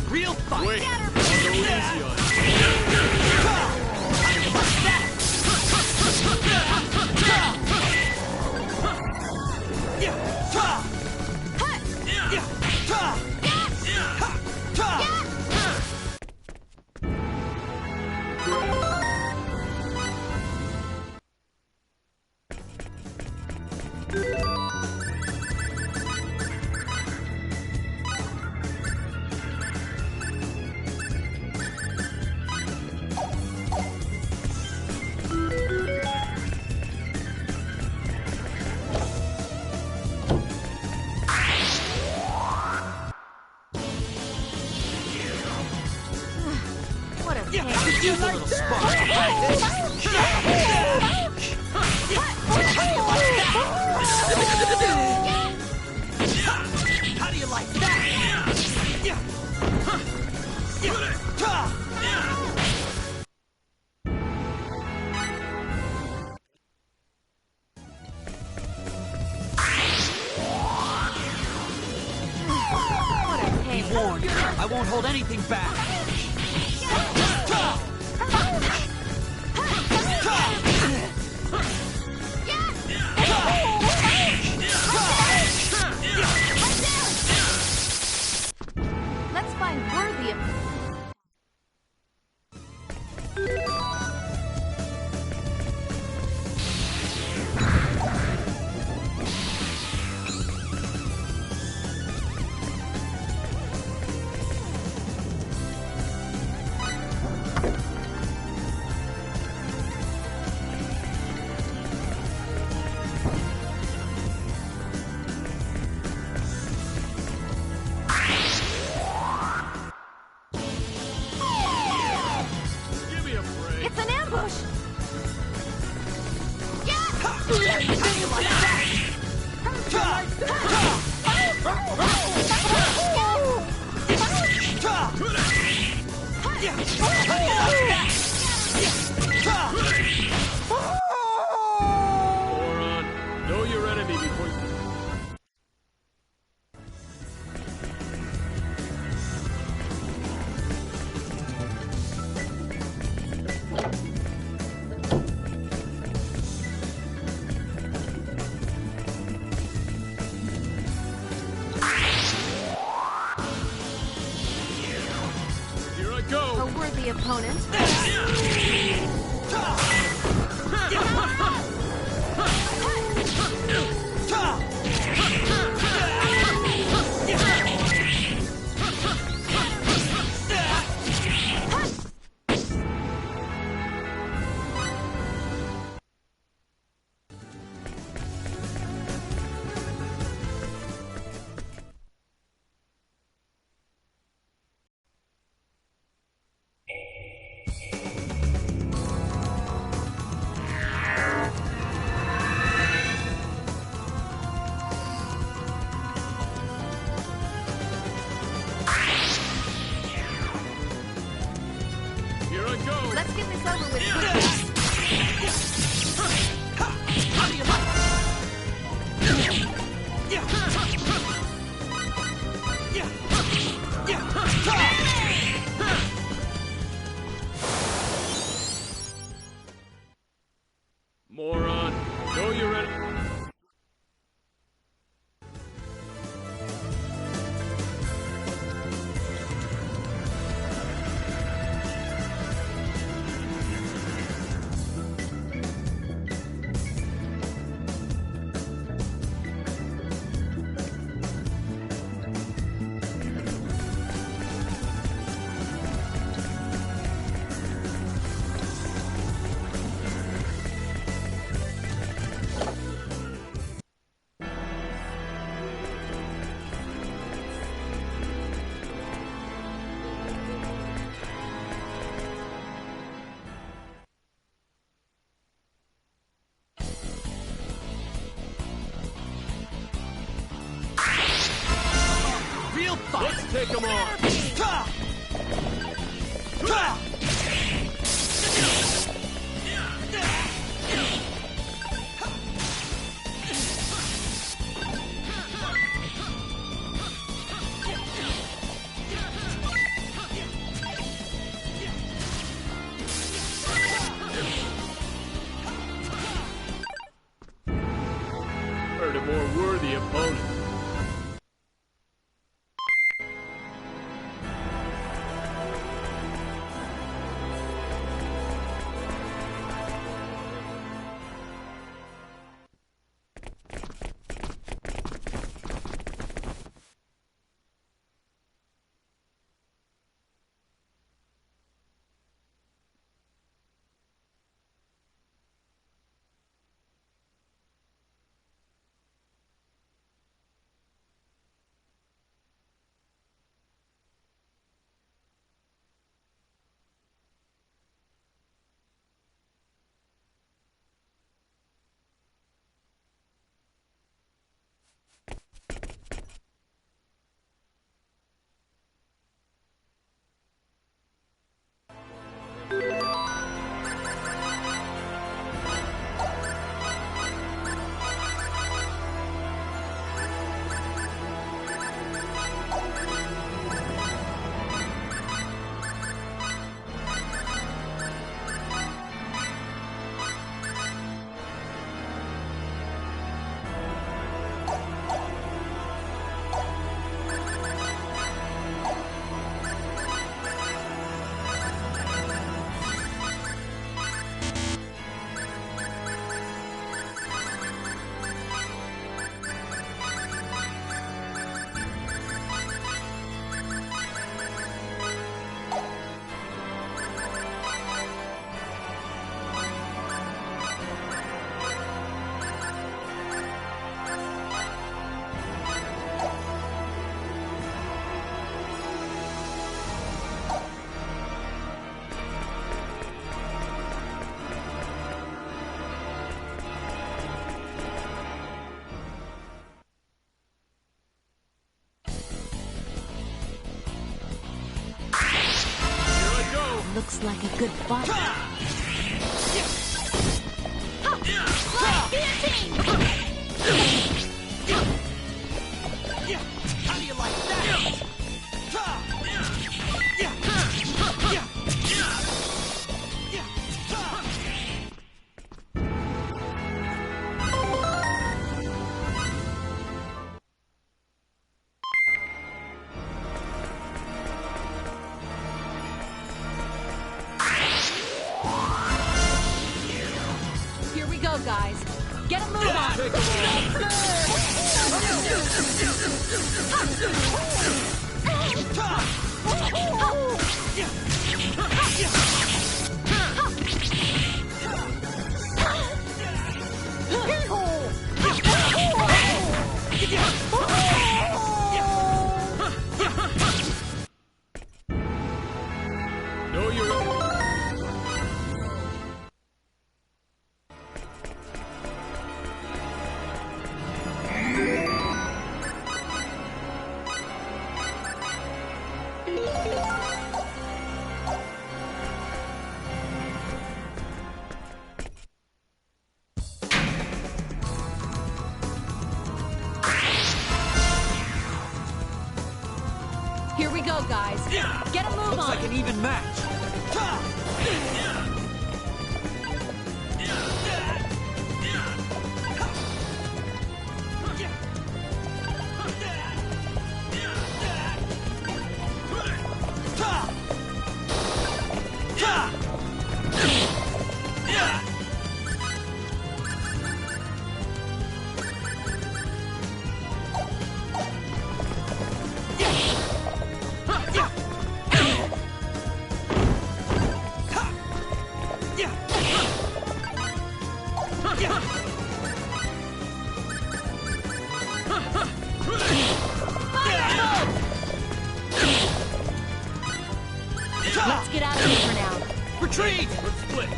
real fight. Wait, I'll go easy on you. You like little spark behind this. How do you like that? Be warned, I won't hold anything back. Let's find worthy of... It's an ambush! Moron, know your enemy before you... Here I go! A worthy opponent. Here I go! Let's get this over with. How do you like Moron, know your enemy... real fight? Let's take them on! Looks like a good fight. How do you like that? Here we go, guys. Get a move on. Know your enemy. Here we go, guys. Get a move Looks on. like an even match. Let's get out of here for now. Retreat! Let's split.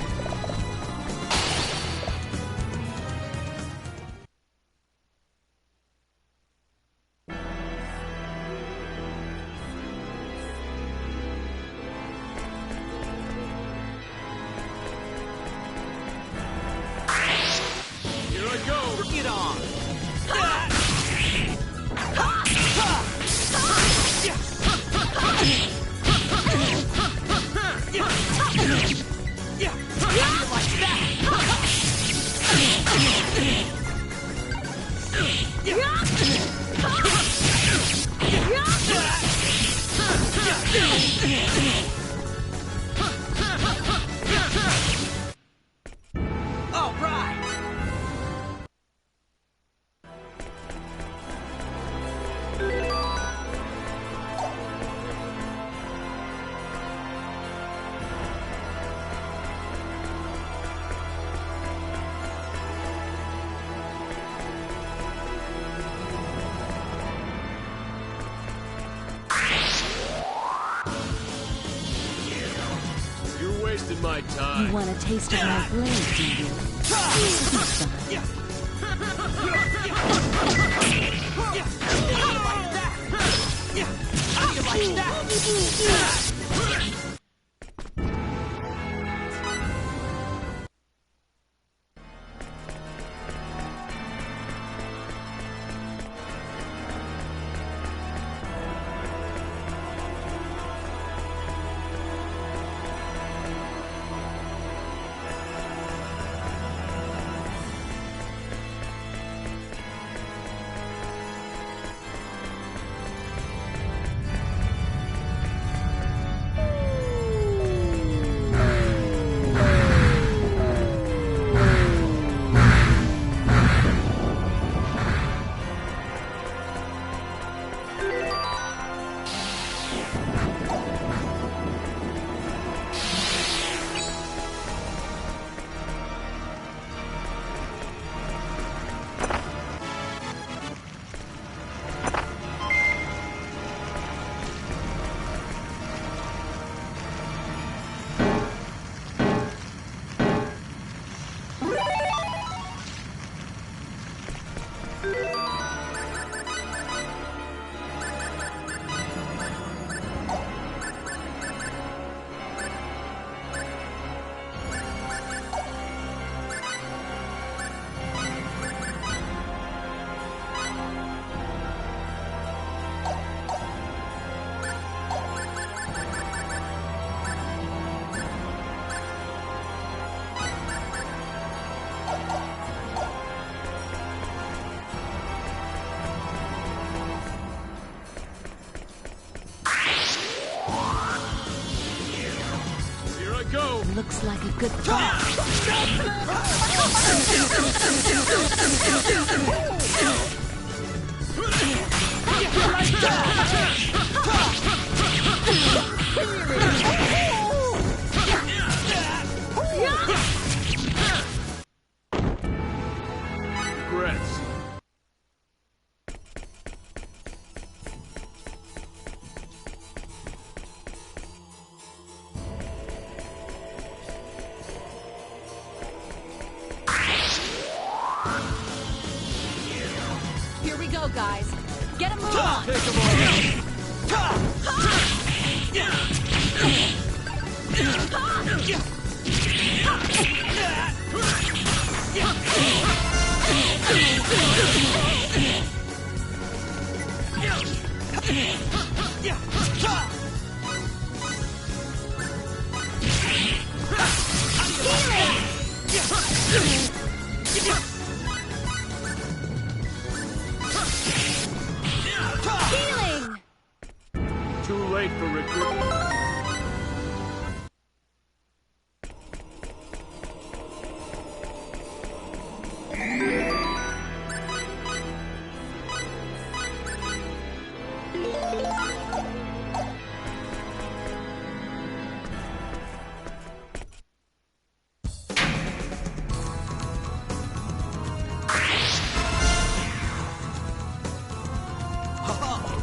Here I go. Bring it on! All right! You're wasting my time. You want a taste of my blade, do you? How do you like that? go! Looks like a good plan. Regrets. Here we go, guys. Get a move on. Take him on! Healing! Too late for regret.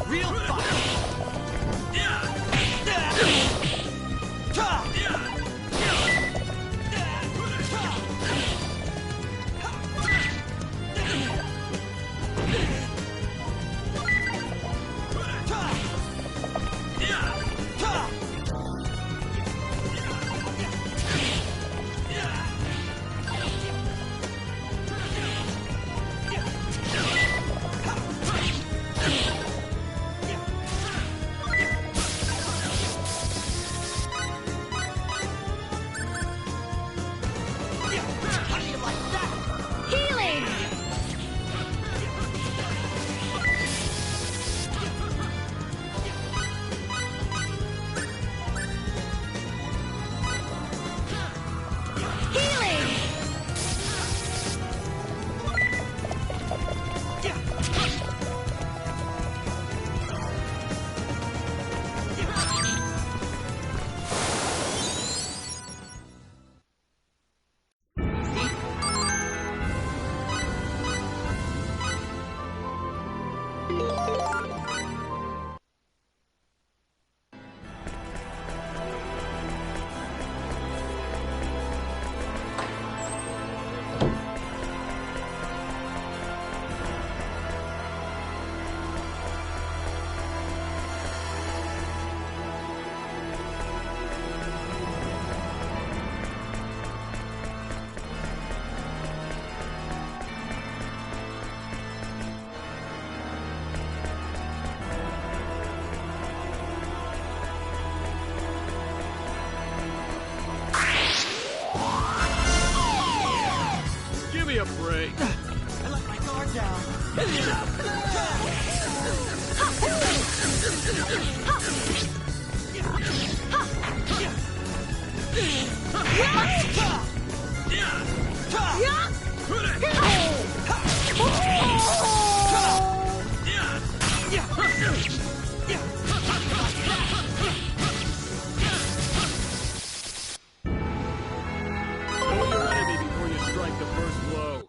Real fire! Healing! Healing! Give me a break. I let my guard down. Know your enemy before you strike the first blow.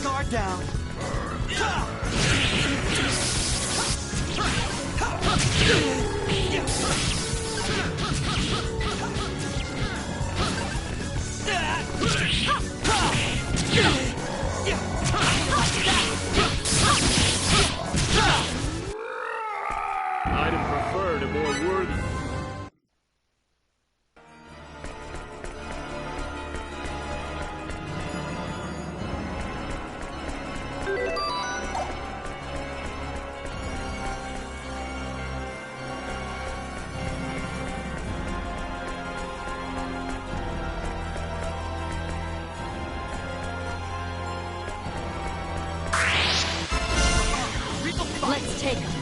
Guard down. I'd have preferred a more worthy. Let's take him.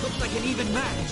Looks like an even match.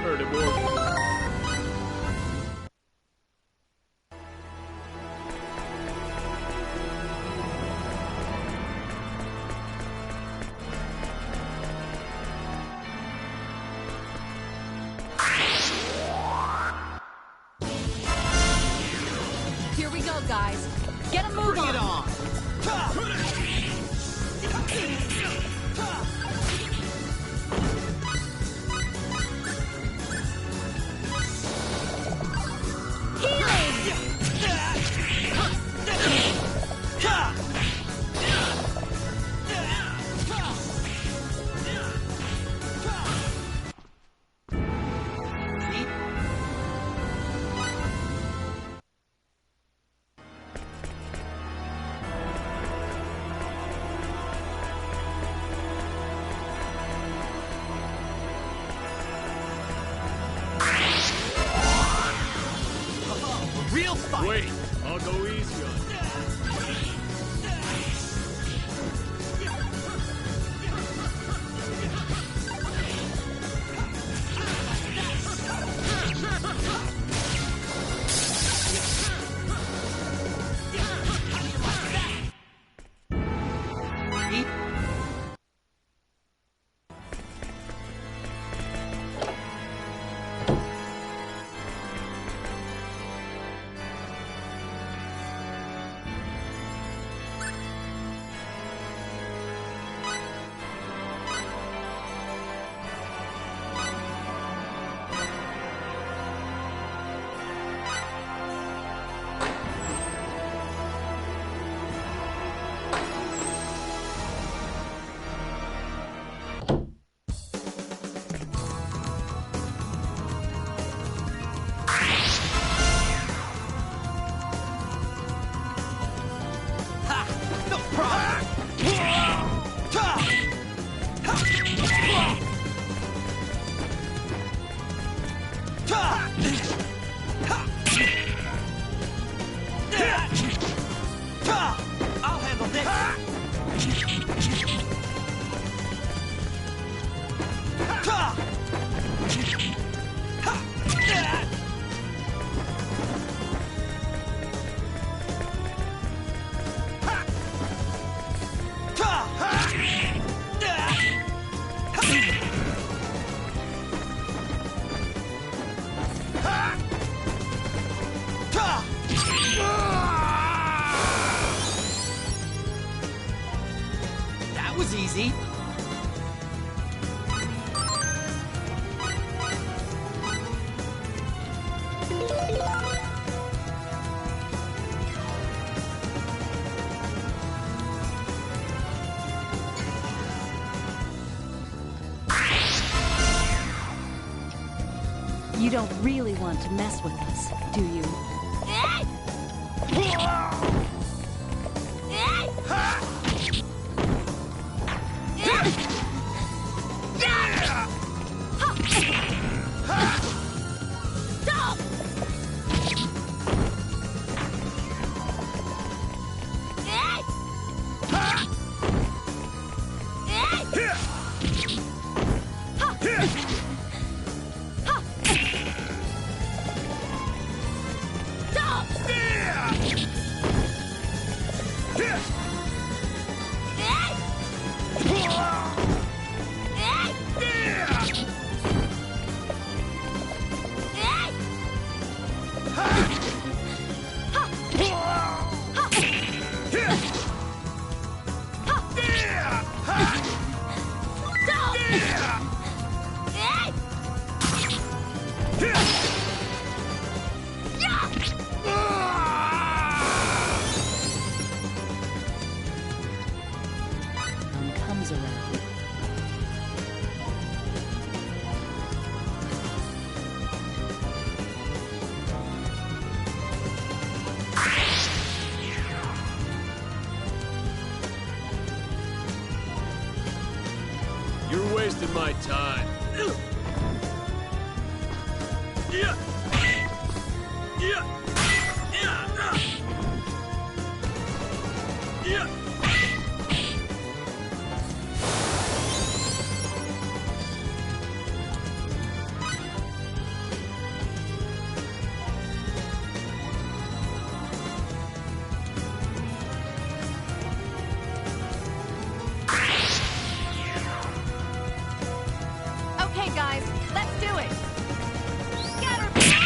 Heard a more. Here we go, guys. Get a move Bring it on. Real fight. Wait, I'll go easy on you. I'll handle this. That was easy. You don't really want to mess with us, do you? Comes around. You're wasting my time. Yeah. Yeah. Yeah. Yeah. Okay, guys, let's do it. Scatter.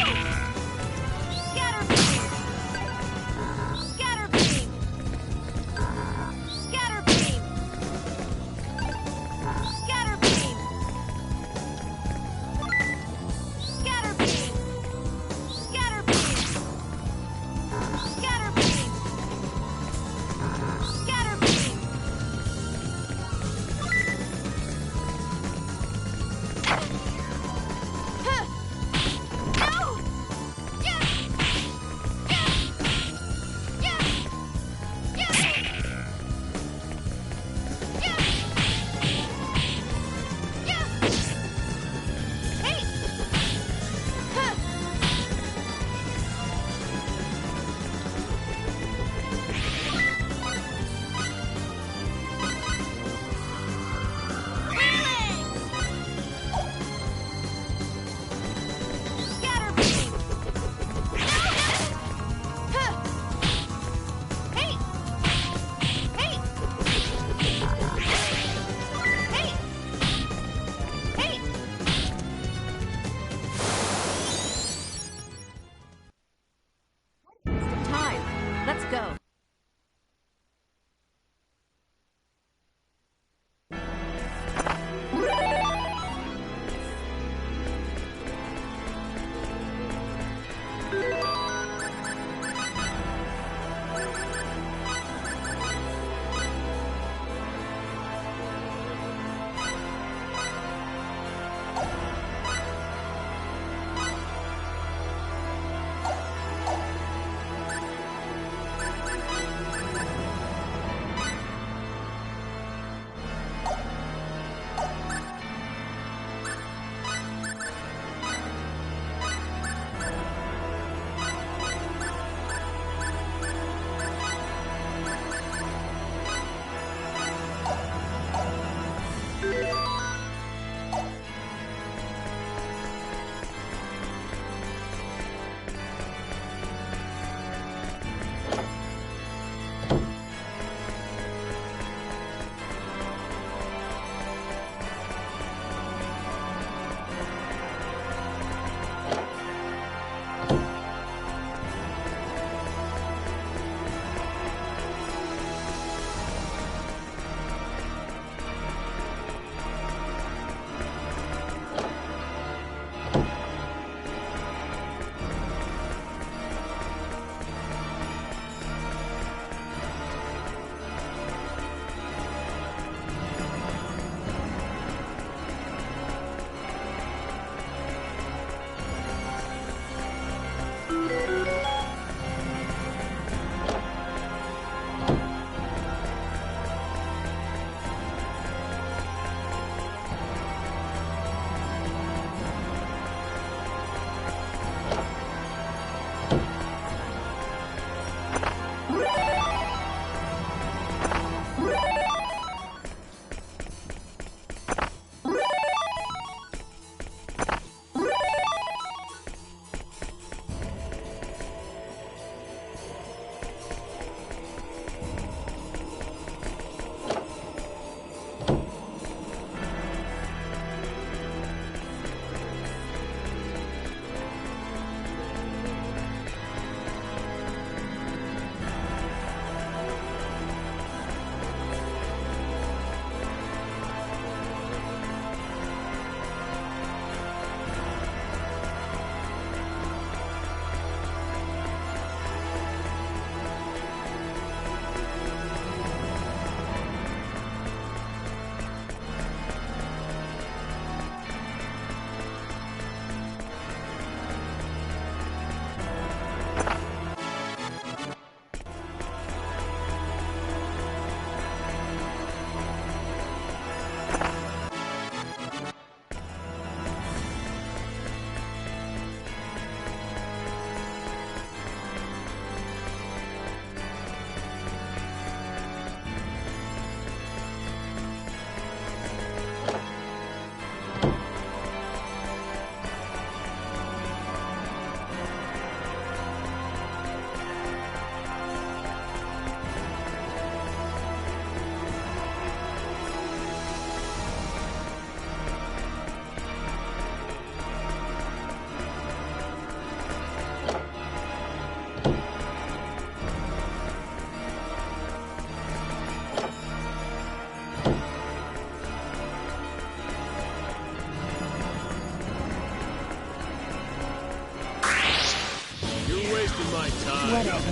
my time. Whatever.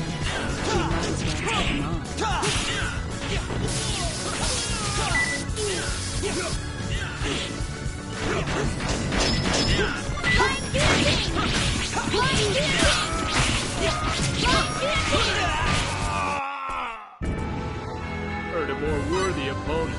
We might as well take him on. Heard a more worthy opponent.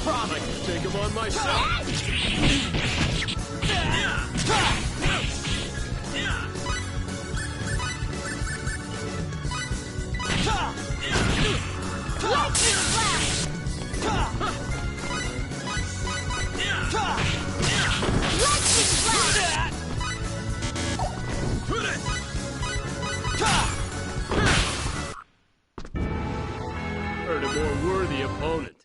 I can take him on myself. Heard a more worthy opponent.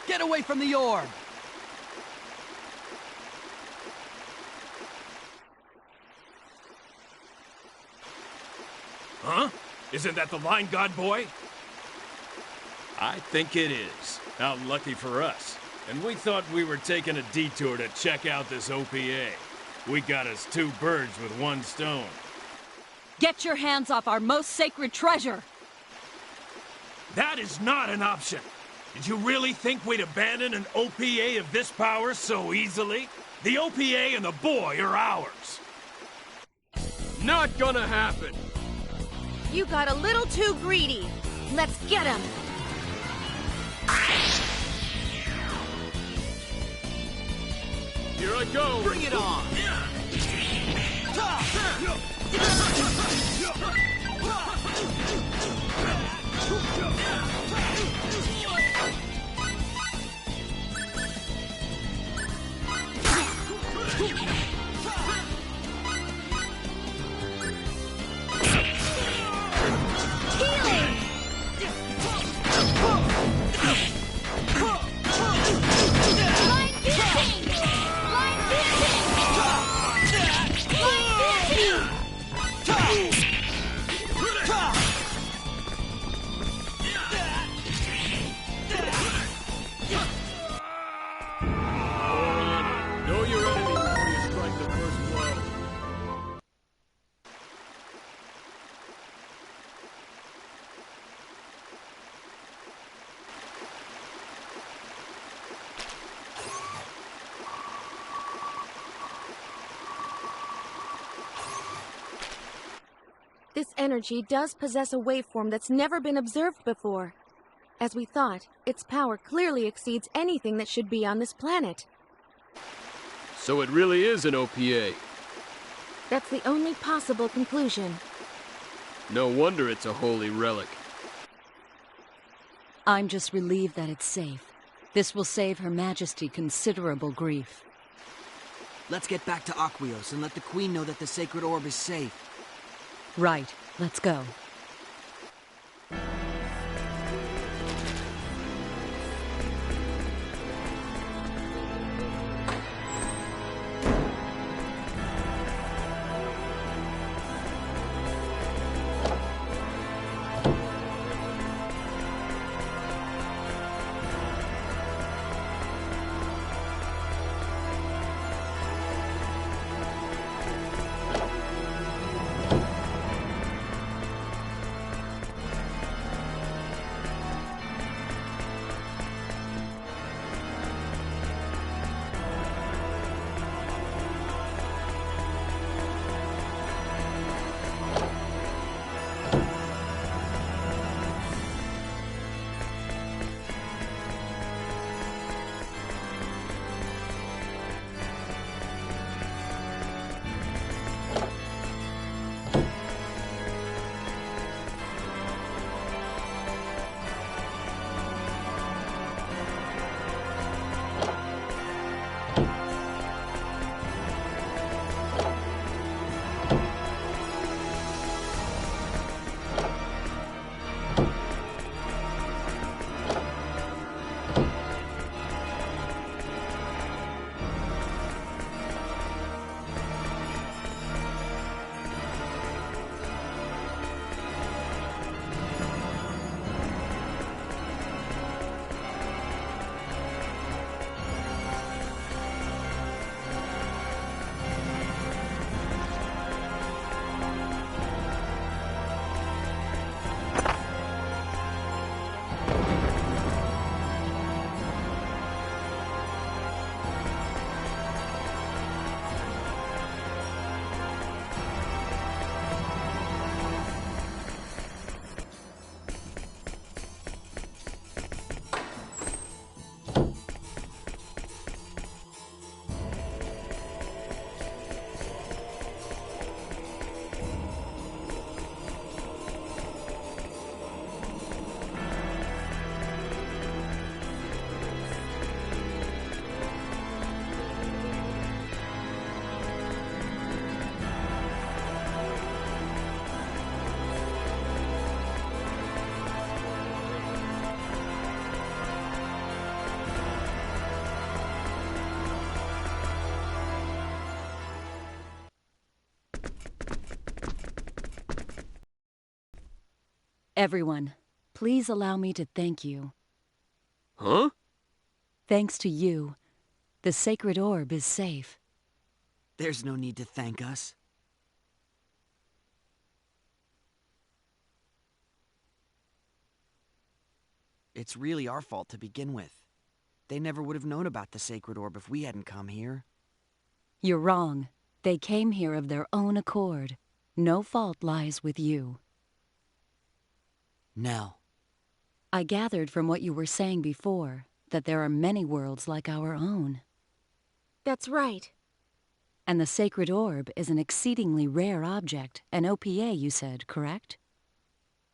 Get away from the orb! Huh? Isn't that the Line God boy? I think it is. How lucky for us. And we thought we were taking a detour to check out this OPA. We got us 2 birds with 1 stone. Get your hands off our most sacred treasure! That is not an option. Did you really think we'd abandon an OPA of this power so easily? The OPA and the boy are ours. Not gonna happen! You got a little too greedy. Let's get him! I go! Bring it on! Know your enemy before you strike the first blow. This energy does possess a waveform that's never been observed before. As we thought, its power clearly exceeds anything that should be on this planet. So it really is an OPA. That's the only possible conclusion. No wonder it's a holy relic. I'm just relieved that it's safe. This will save Her Majesty considerable grief. Let's get back to Aquios and let the Queen know that the sacred orb is safe. Right, let's go. Everyone, please allow me to thank you. Huh? Thanks to you, the sacred orb is safe. There's no need to thank us. It's really our fault to begin with. They never would have known about the sacred orb if we hadn't come here. You're wrong. They came here of their own accord. No fault lies with you. Nell. I gathered from what you were saying before that there are many worlds like our own. That's right. And the sacred orb is an exceedingly rare object, an OPA, you said, correct?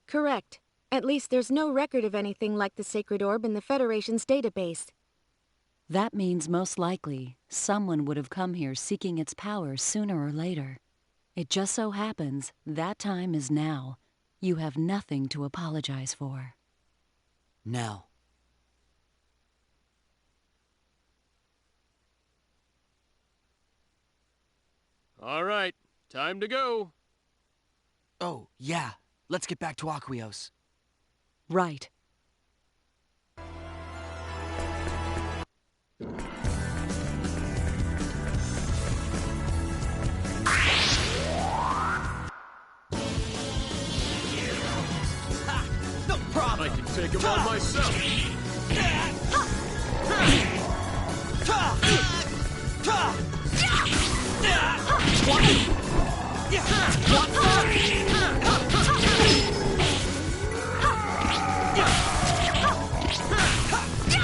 Correct. At least there's no record of anything like the sacred orb in the Federation's database. That means most likely someone would have come here seeking its power sooner or later. It just so happens that time is now. You have nothing to apologize for. Nell. All right, time to go. Oh, yeah. Let's get back to Aquios. Right. No problem! I can take him on myself.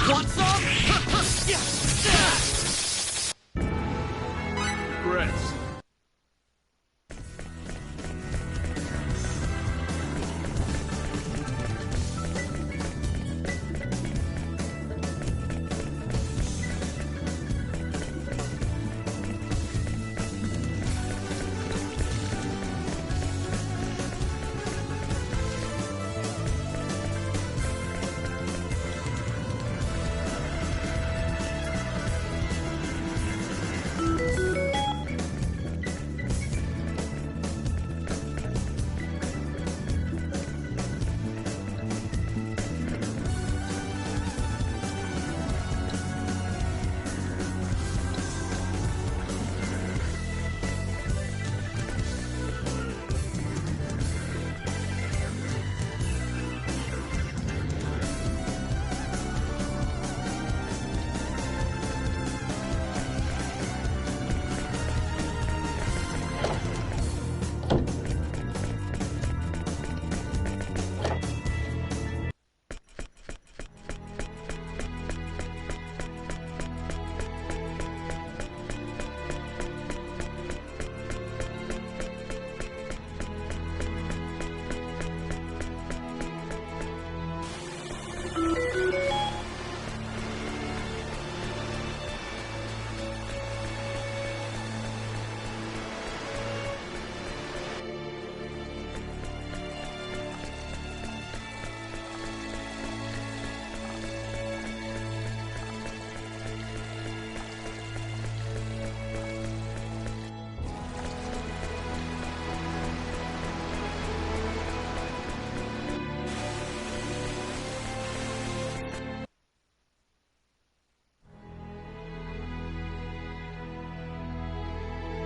Want some? Regrets.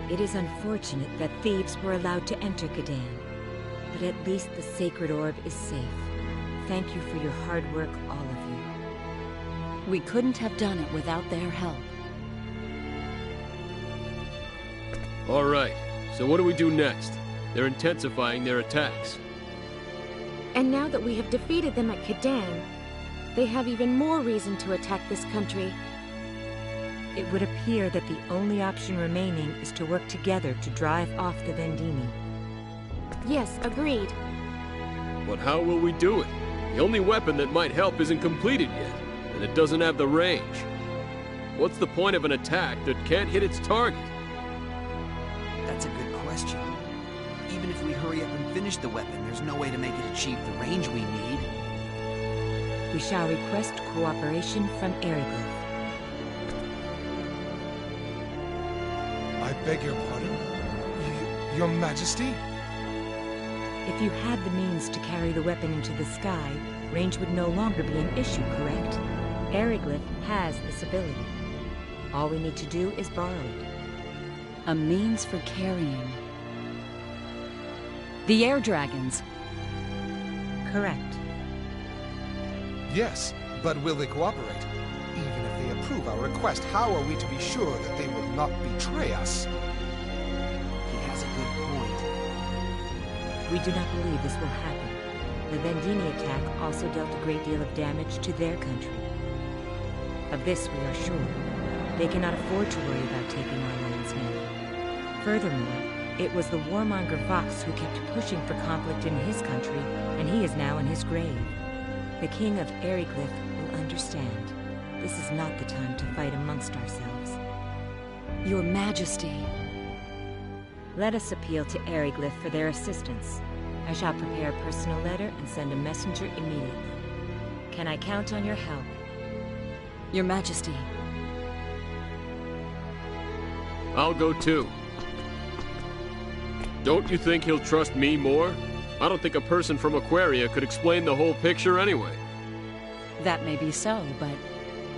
It is unfortunate that thieves were allowed to enter Kadan, but at least the sacred orb is safe. Thank you for your hard work, all of you. We couldn't have done it without their help. All right, so what do we do next? They're intensifying their attacks. And now that we have defeated them at Kadan, they have even more reason to attack this country. It would appear that the only option remaining is to work together to drive off the Vendini. Yes, agreed. But how will we do it? The only weapon that might help isn't completed yet, and it doesn't have the range. What's the point of an attack that can't hit its target? That's a good question. Even if we hurry up and finish the weapon, there's no way to make it achieve the range we need. We shall request cooperation from Eriglyph. I beg your pardon? Your Majesty? If you had the means to carry the weapon into the sky, range would no longer be an issue, correct? Eriglyph has this ability. All we need to do is borrow it. A means for carrying. The air dragons. Correct. Yes, but will they cooperate? Even if they approve our request, how are we to be sure that they will not betray us? He has a good point. We do not believe this will happen. The Vendini attack also dealt a great deal of damage to their country. Of this we are sure. They cannot afford to worry about taking our landsmen. Furthermore, it was the warmonger Vox who kept pushing for conflict in his country, and he is now in his grave. The king of Eriglyph will understand. This is not the time to fight amongst ourselves. Your Majesty. Let us appeal to Eriglyph for their assistance. I shall prepare a personal letter and send a messenger immediately. Can I count on your help? Your Majesty. I'll go too. Don't you think he'll trust me more? I don't think a person from Aquaria could explain the whole picture anyway. That may be so, but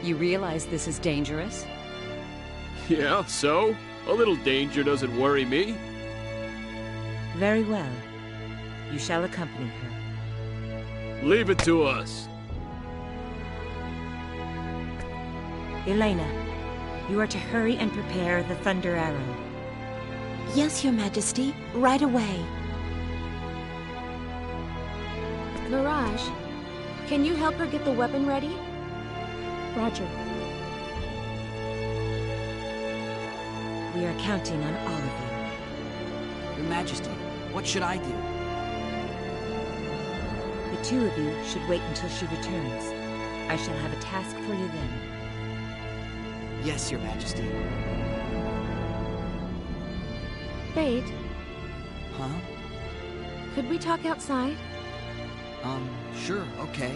you realize this is dangerous? Yeah, so? A little danger doesn't worry me. Very well. You shall accompany her. Leave it to us. Elena, you are to hurry and prepare the Thunder Arrow. Yes, Your Majesty. Right away. Mirage, can you help her get the weapon ready? Roger. We are counting on all of you. Your Majesty, what should I do? The two of you should wait until she returns. I shall have a task for you then. Yes, Your Majesty. Fate, Huh? could we talk outside? Sure, okay.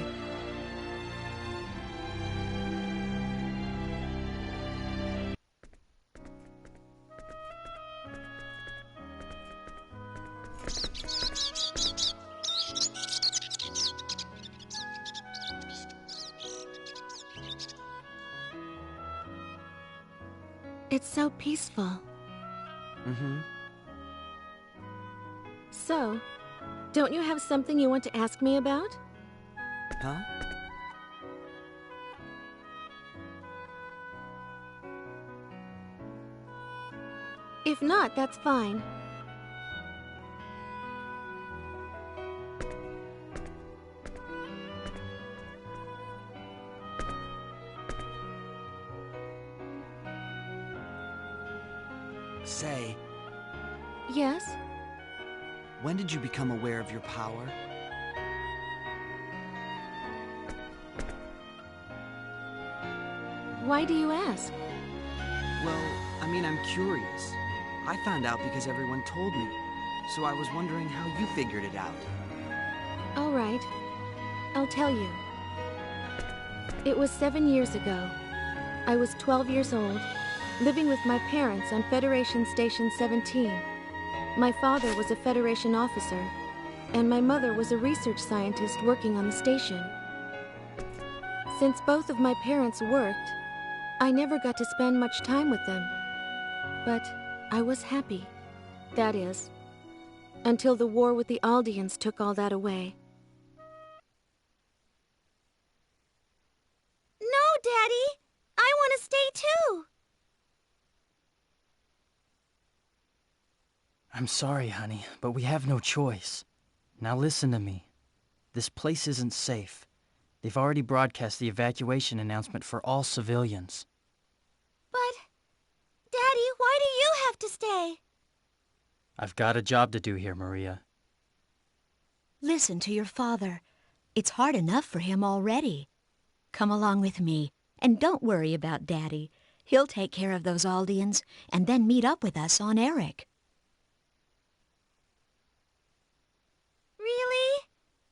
It's so peaceful. Mm-hmm. So, don't you have something you want to ask me about? Huh? If not, that's fine. Say, Yes? when did you become aware of your power? Why do you ask? Well, I mean, I'm curious. I found out because everyone told me, so I was wondering how you figured it out. All right. I'll tell you. It was 7 years ago. I was 12 years old, living with my parents on Federation Station 17. My father was a Federation officer, and my mother was a research scientist working on the station. Since both of my parents worked, I never got to spend much time with them. But I was happy. That is, until the war with the Aldeans took all that away. No, Daddy! I want to stay too! I'm sorry, honey, but we have no choice. Now listen to me. This place isn't safe. They've already broadcast the evacuation announcement for all civilians. But, Daddy, why do you have to stay? I've got a job to do here, Maria. Listen to your father. It's hard enough for him already. Come along with me, and don't worry about Daddy. He'll take care of those Aldeans, and then meet up with us on Eric. Really?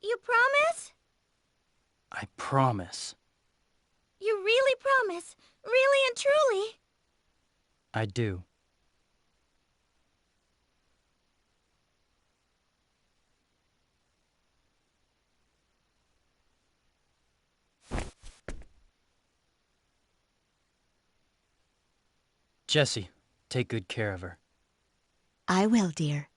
You promise? I promise. You really promise? Really and truly? I do. Jessie, take good care of her. I will, dear.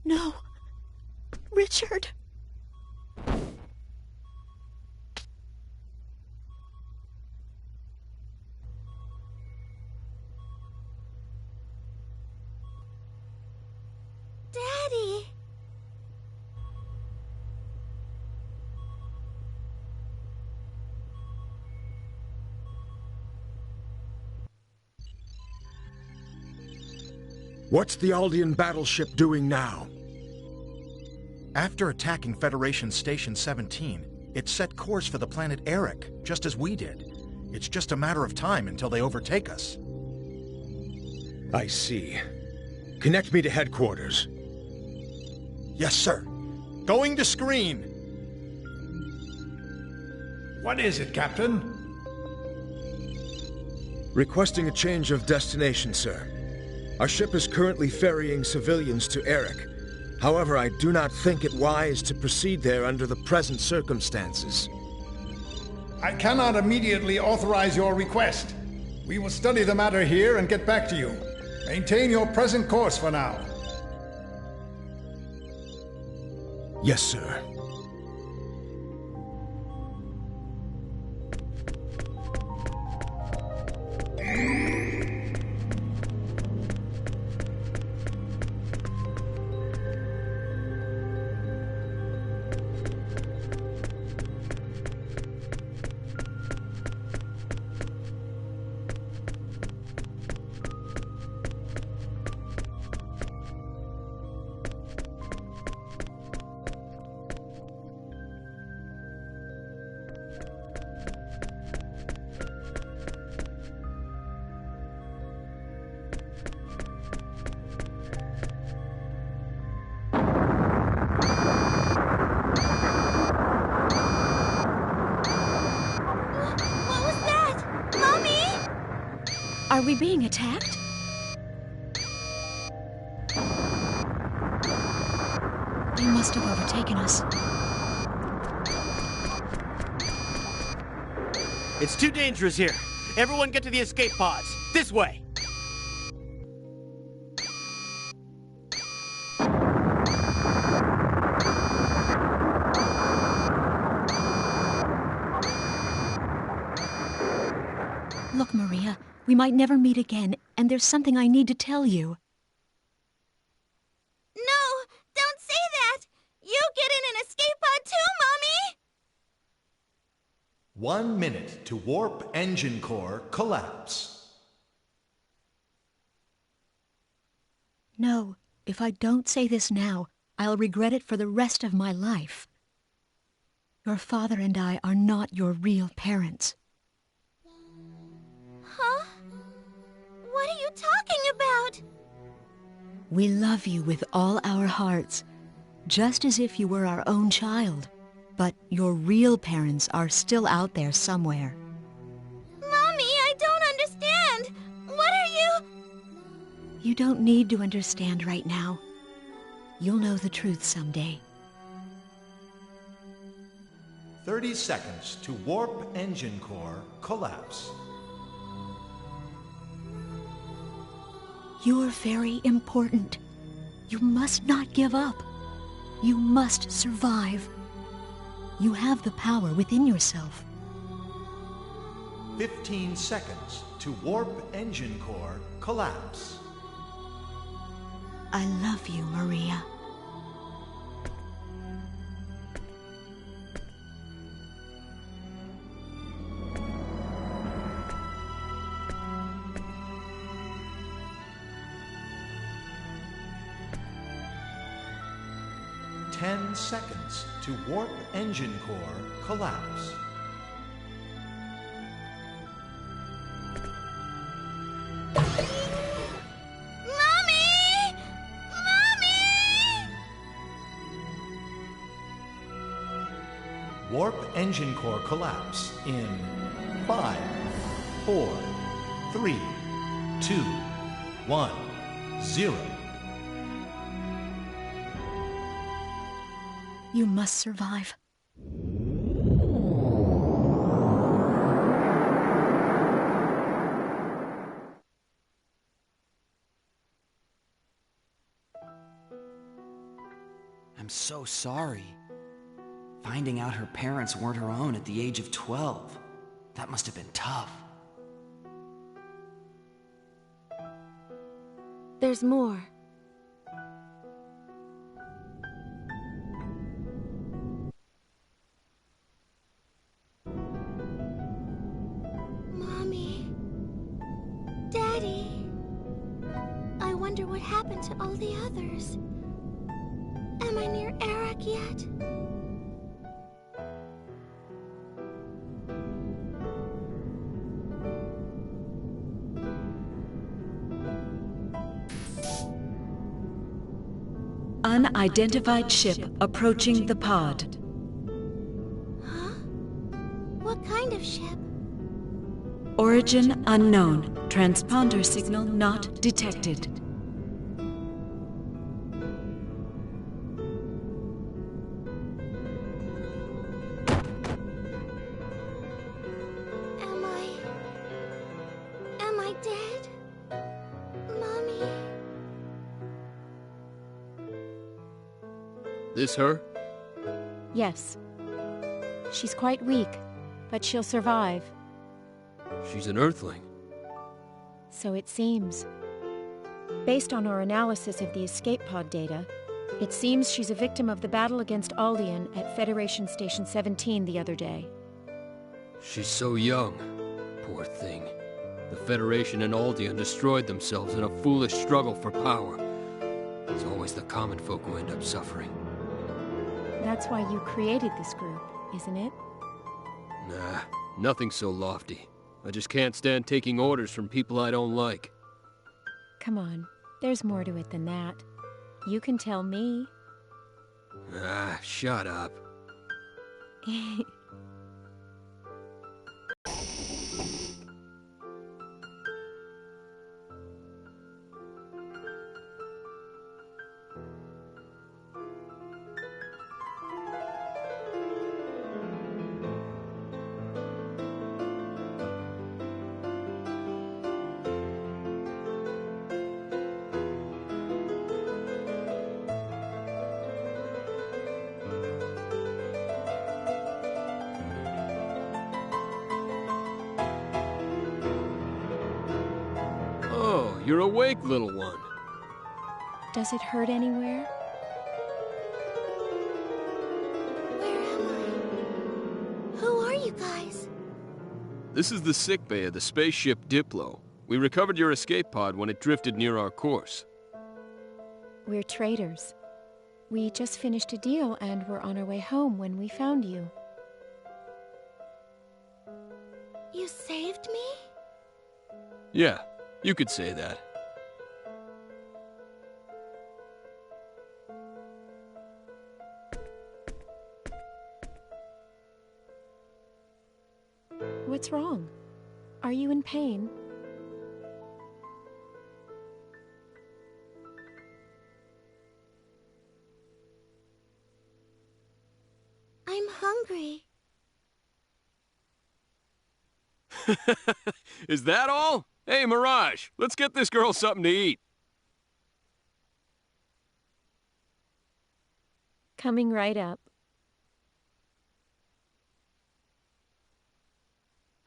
No. Richard. Daddy! What's the Aldean battleship doing now? After attacking Federation Station 17, it set course for the planet Eric, just as we did. It's just a matter of time until they overtake us. I see. Connect me to headquarters. Yes, sir. Going to screen. What is it, Captain? Requesting a change of destination, sir. Our ship is currently ferrying civilians to Eric. However, I do not think it wise to proceed there under the present circumstances. I cannot immediately authorize your request. We will study the matter here and get back to you. Maintain your present course for now. Yes, sir. Are we being attacked? They must have overtaken us. It's too dangerous here. Everyone get to the escape pods. This way. Look, Maria, we might never meet again, and there's something I need to tell you. No! Don't say that! You get in an escape pod too, Mommy! 1 minute to warp engine core collapse. No, if I don't say this now, I'll regret it for the rest of my life. Your father and I are not your real parents. Huh? What are you talking about? We love you with all our hearts, just as if you were our own child. But your real parents are still out there somewhere. Mommy, I don't understand. What are you... You don't need to understand right now. You'll know the truth someday. 30 seconds to warp engine core collapse. You're very important. You must not give up. You must survive. You have the power within yourself. 15 seconds to warp engine core collapse. I love you, Maria. Ten seconds to warp engine core collapse. Mommy! Mommy! Warp engine core collapse in 5, 4, 3, 2, 1, 0. You must survive. I'm so sorry. Finding out her parents weren't her own at the age of 12. That must have been tough. There's more. Mommy. Daddy. I wonder what happened to all the others. Am I near Eric yet? Unidentified ship approaching the pod. Huh? What kind of ship? Origin unknown. Transponder signal not detected. Am I dead? Mommy? This her? Yes. She's quite weak, but she'll survive. She's an Earthling. So it seems. Based on our analysis of the escape pod data, it seems she's a victim of the battle against Aldean at Federation Station 17 the other day. She's so young. Poor thing. The Federation and Aldean destroyed themselves in a foolish struggle for power. It's always the common folk who end up suffering. That's why you created this group, isn't it? Nah, nothing so lofty. I just can't stand taking orders from people I don't like. Come on, there's more to it than that. You can tell me. Ah, shut up. Oh, you're awake, little one. Does it hurt anywhere? Where am I? Who are you guys? This is the sickbay of the spaceship Diplo. We recovered your escape pod when it drifted near our course. We're traders. We just finished a deal and were on our way home when we found you. You saved me? Yeah, you could say that. What's wrong? Are you in pain? I'm hungry. Is that all? Hey, Mirage, let's get this girl something to eat. Coming right up.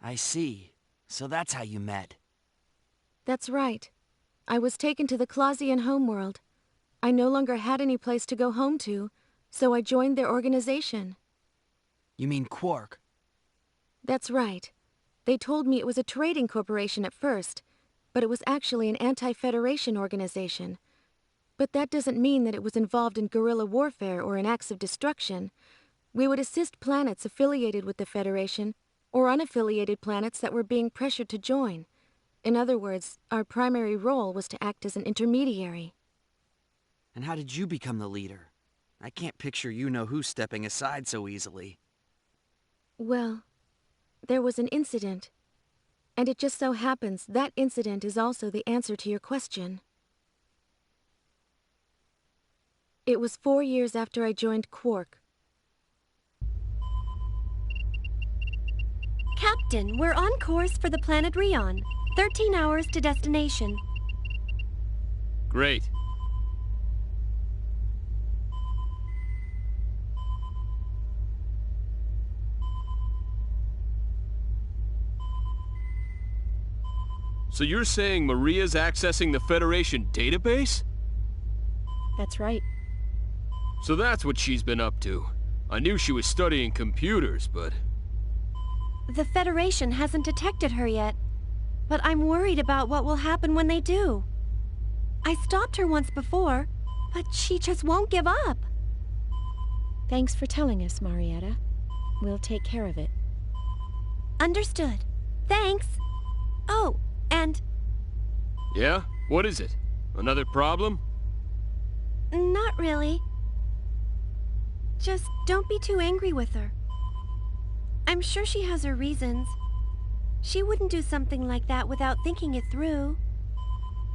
I see. So that's how you met. That's right. I was taken to the Clausian homeworld. I no longer had any place to go home to, so I joined their organization. You mean Quark? That's right. They told me it was a trading corporation at first, but it was actually an anti-Federation organization. But that doesn't mean that it was involved in guerrilla warfare or in acts of destruction. We would assist planets affiliated with the Federation or unaffiliated planets that were being pressured to join. In other words, our primary role was to act as an intermediary. And how did you become the leader? I can't picture you-know-who stepping aside so easily. Well, there was an incident. And it just so happens that incident is also the answer to your question. It was 4 years after I joined Quark. Captain, we're on course for the planet Rion. 13 hours to destination. Great. So you're saying Maria's accessing the Federation database? That's right. So that's what she's been up to. I knew she was studying computers, but... The Federation hasn't detected her yet, but I'm worried about what will happen when they do. I stopped her once before, but she just won't give up. Thanks for telling us, Marietta. We'll take care of it. Understood. Thanks. Oh, and... Yeah? What is it? Another problem? Not really. Just don't be too angry with her. I'm sure she has her reasons. She wouldn't do something like that without thinking it through.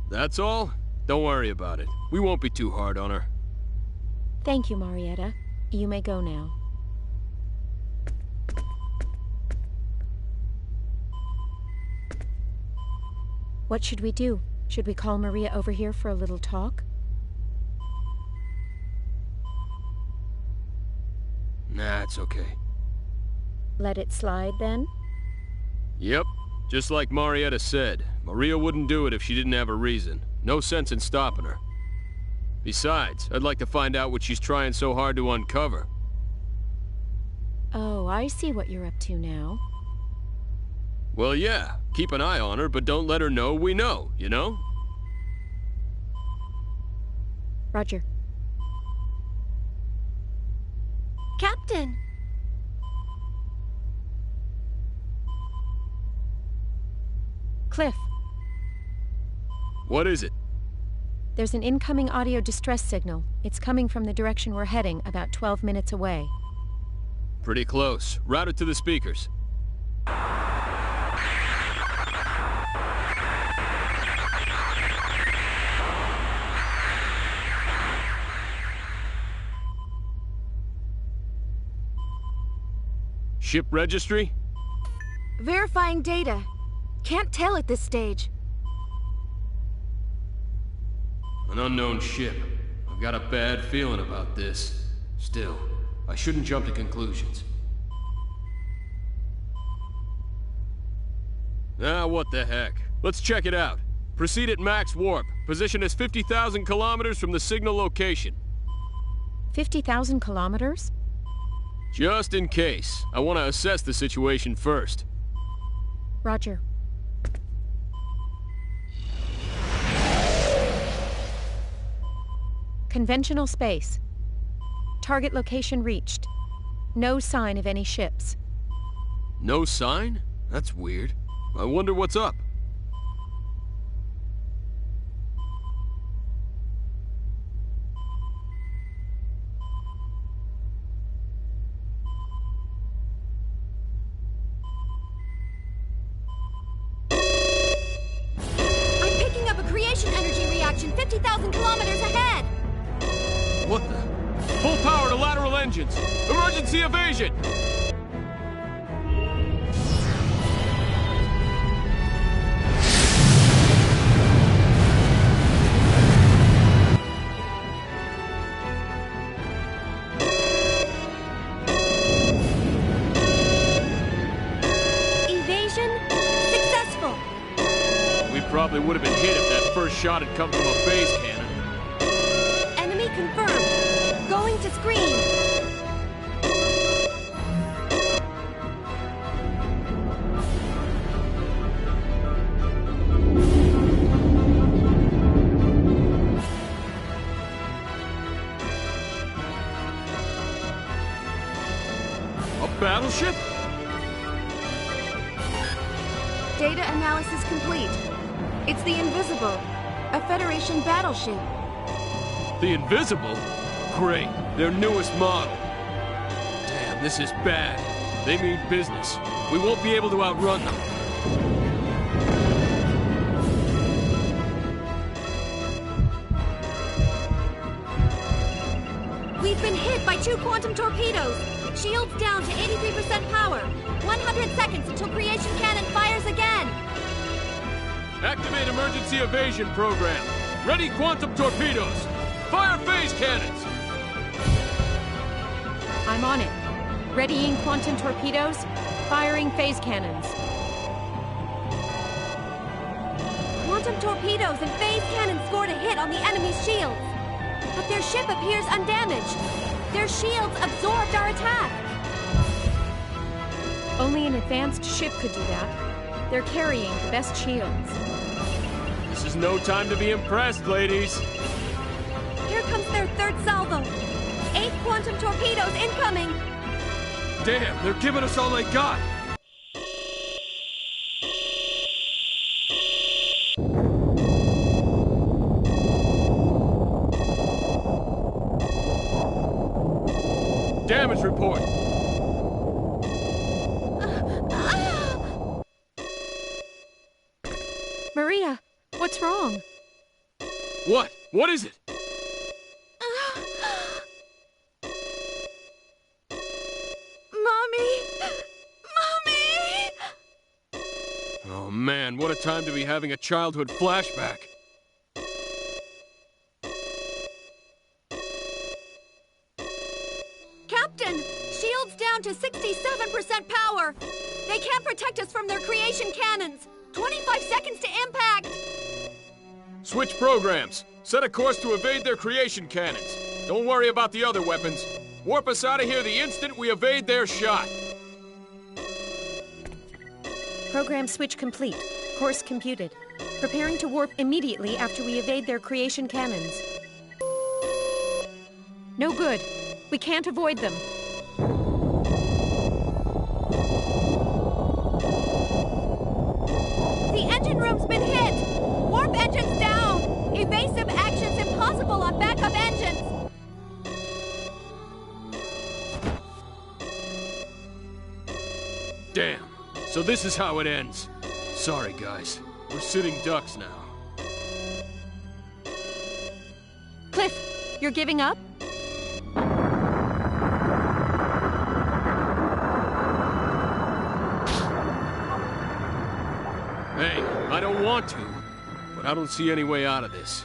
That's all? Don't worry about it. We won't be too hard on her. Thank you, Marietta. You may go now. What should we do? Should we call Maria over here for a little talk? Nah, it's okay. Let it slide, then? Yep. Just like Marietta said, Maria wouldn't do it if she didn't have a reason. No sense in stopping her. Besides, I'd like to find out what she's trying so hard to uncover. Oh, I see what you're up to now. Well, yeah. Keep an eye on her, but don't let her know we know, you know? Roger. Captain! Cliff, What is it? there's an incoming audio distress signal. It's coming from the direction we're heading, about 12 minutes away. Pretty close. Route it to the speakers. Ship registry? Verifying data. Can't tell at this stage. An unknown ship. I've got a bad feeling about this. Still, I shouldn't jump to conclusions. Ah, what the heck. Let's check it out. Proceed at max warp. Position is 50,000 kilometers from the signal location. 50,000 kilometers? Just in case. I want to assess the situation first. Roger. Conventional space. Target location reached. No sign of any ships. No sign? That's weird. I wonder what's up. I'm picking up a creation energy reaction 50,000 kilometers ahead! What the? Full power to lateral engines! Emergency evasion! Evasion successful! We probably would have been hit if that first shot had come from a phase cannon. Enemy confirmed. Going to screen. A battleship? Data analysis complete. It's the Invisible, a Federation battleship. The Invisible? Great, their newest model. Damn, this is bad. They mean business. We won't be able to outrun them. We've been hit by 2 quantum torpedoes. Shields down to 83% power. 100 seconds until creation cannon fires again. Activate emergency evasion program. Ready quantum torpedoes. Fire phase cannons. I'm on it. Readying quantum torpedoes. Firing phase cannons. quantum torpedoes and phase cannons scored a hit on the enemy's shields. But their ship appears undamaged. Their shields absorbed our attack. Only an advanced ship could do that. They're carrying the best shields. This is no time to be impressed, ladies. Here comes their third salvo. 8 quantum torpedoes incoming. Damn, they're giving us all they got. Damage report. Maria, what's wrong? What? What is it? Oh man, what a time to be having a childhood flashback. Captain, shields down to 67% power. They can't protect us from their creation cannons. 25 seconds to impact. Switch programs. Set a course to evade their creation cannons. Don't worry about the other weapons. Warp us out of here the instant we evade their shot. Program switch complete. Course computed. Preparing to warp immediately after we evade their creation cannons. No good. We can't avoid them. The engine room's been hit! Warp engines down! Evasive actions impossible on backup engines! Damn. So this is how it ends. Sorry, guys. We're sitting ducks now. Cliff, you're giving up? Hey, I don't want to, but I don't see any way out of this.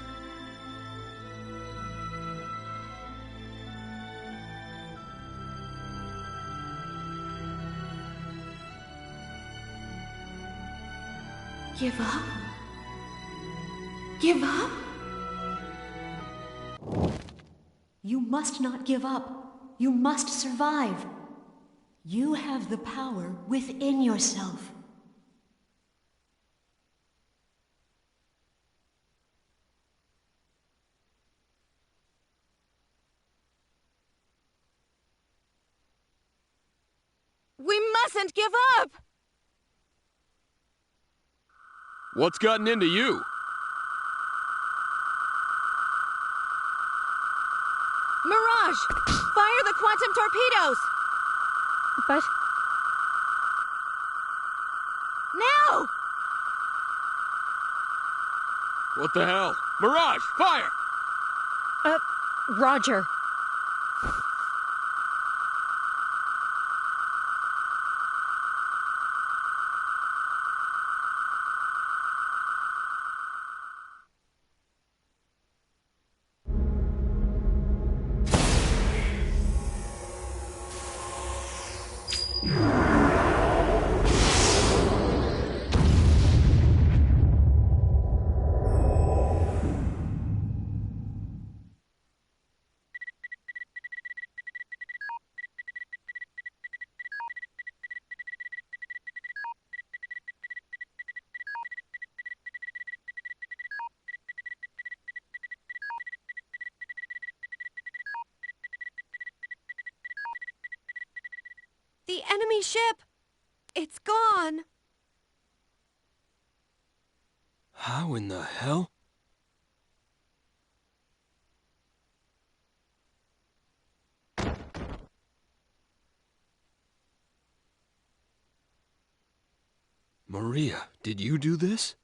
Give up? Give up? You must not give up. You must survive. You have the power within yourself. We mustn't give up! What's gotten into you? Mirage! Fire the quantum torpedoes! But... Now! What the hell? Mirage, fire! Roger. The enemy ship! It's gone! How in the hell? Maria, did you do this?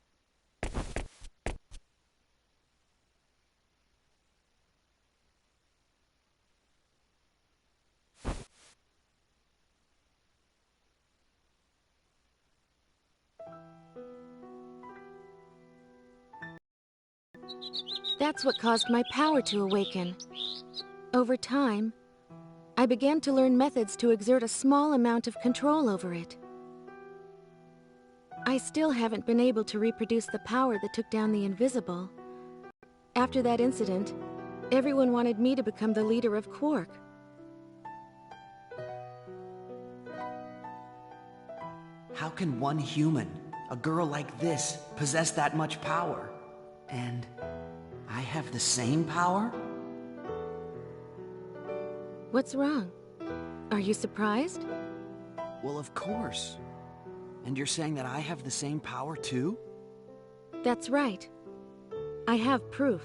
That's what caused my power to awaken. Over time, I began to learn methods to exert a small amount of control over it. I I still haven't been able to reproduce the power that took down the Invisible. After that incident, everyone wanted me to become the leader of Quark. How can one human, a girl like this, possess that much power? And I have the same power? What's wrong? Are you surprised? Well, of course. And you're saying that I have the same power too? That's right. I have proof.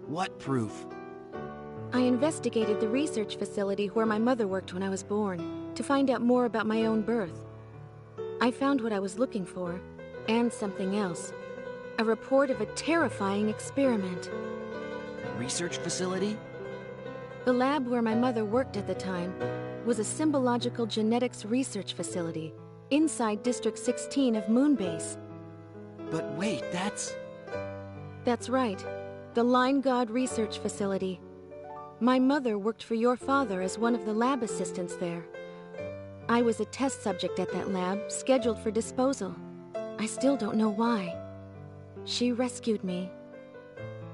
What proof? I investigated the research facility where my mother worked when I was born to find out more about my own birth. I found what I was looking for, and something else. A report of a terrifying experiment. Research facility? The lab where my mother worked at the time was a symbological genetics research facility inside District 16 of Moonbase. But wait, that's... That's right. The Line God Research Facility. My mother worked for your father as one of the lab assistants there. I was a test subject at that lab, scheduled for disposal. I still don't know why. She rescued me.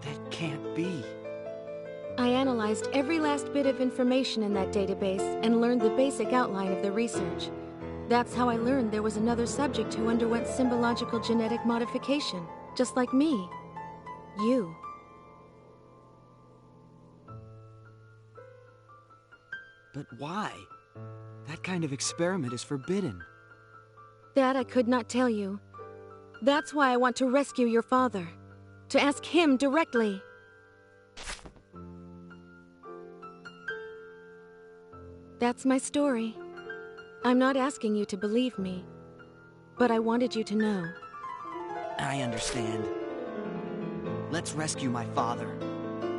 That can't be. I analyzed every last bit of information in that database and learned the basic outline of the research. That's how I learned there was another subject who underwent symbological genetic modification, just like me. You. But why? That kind of experiment is forbidden. That I could not tell you. That's why I want to rescue your father. To ask him directly. That's my story. I'm not asking you to believe me, but I wanted you to know. I understand. Let's rescue my father.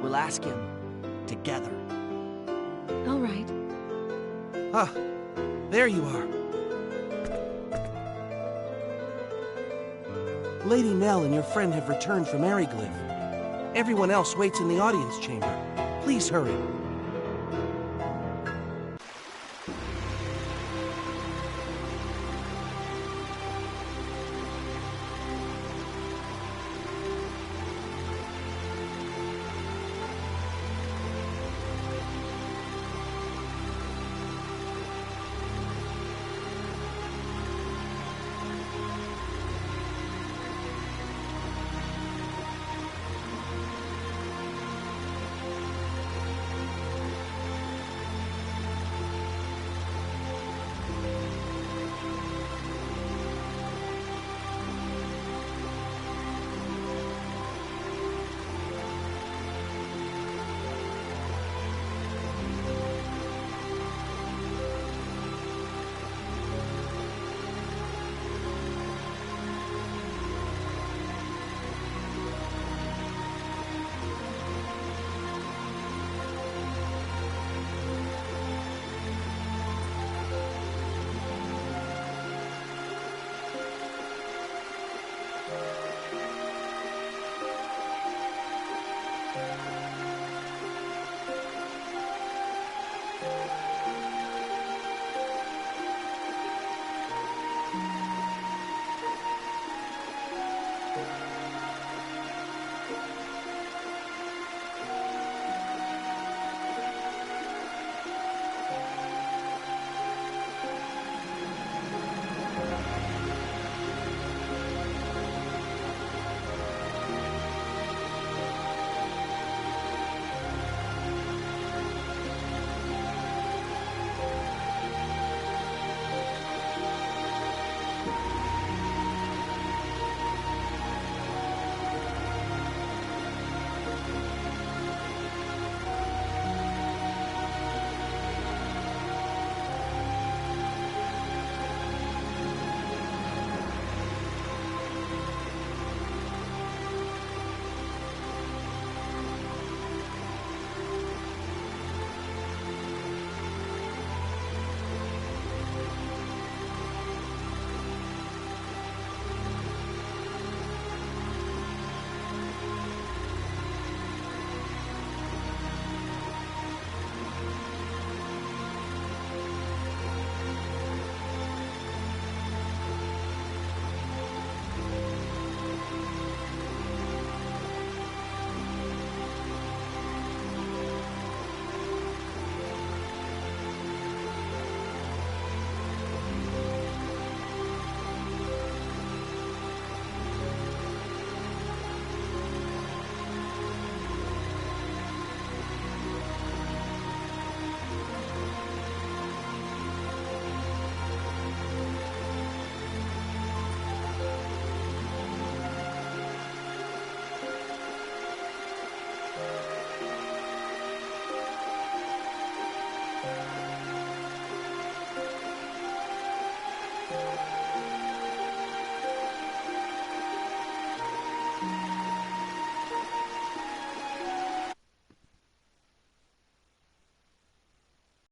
We'll ask him together. All right. Ah, there you are. Lady Nell and your friend have returned from Eriglyph. Everyone else waits in the audience chamber. Please hurry.